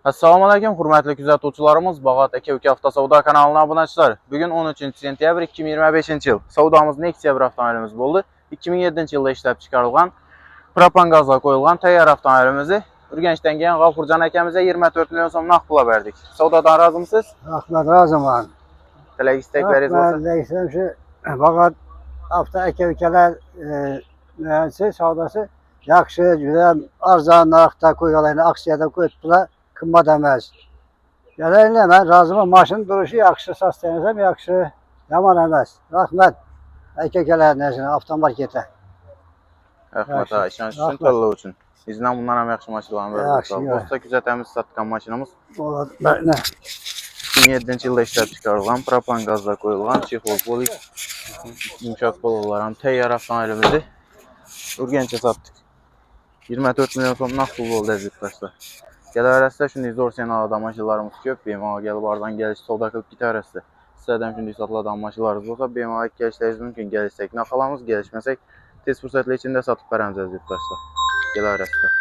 Assalamu alaykum, hurmatli kuzatuvchilarimiz, Bag'at aka uka avtosavdo kanalining obunachilar. Bugun 13 sentyabr 2025-yil. Savdomiz Nexia bir avtomobilimiz bo'ldi. 2007-yilda ishlab chiqarilgan, propan gazga qo'yilgan tayyor avtomobilimizni Urganchdan kelgan G'afurjon akamizga 24 million so'm naqd pul berdik. Savdodan rozimisiz? Rahmat, roziman. Tilak istaklaringiz bo'lsa. Rahmat, shu Bag'at avto aka-ukalar savdosi yaxshi, juda arzon narxda qo'yganlarni aksiyada qo'yibdilar, qimmat emas. Galaylar, men roziman. Mashina turishi yaxshi, sostaniyasi ham yaxshi, yomon emas. Rahmat aka-ukalarning avtomarketga. Rahmat, ishonch uchun, tanlov uchun. Bizdan bundan ham yaxshi mashinalarni Yaxshi, berdik. Do'stlar, kuzatamiz sotgan mashinamiz. Bo'ladi. 2007-yilda ishlab chiqarilgan, propan gazga qo'yilgan, chexol polik, yumshoq pololar ham tayyor avtomobilimizni Urganchga sotdik. 24 million so'm naqd pul bo'ldi azizlar. Kelaverasizlar, shunday zo'r senalardan mashinalarimiz ko'p, bemalol kelib oradan kelish savdo qilib ketaverasizlar. Sizlardan shunday sotiladigan mashinalarimiz bo'lsa, bemalol kelishlaringiz mumkin. Kelishsak naqd qilamiz, kelishmasak tez fursatlar ichida sotib beramiz azizlar. Kelaverasizlar.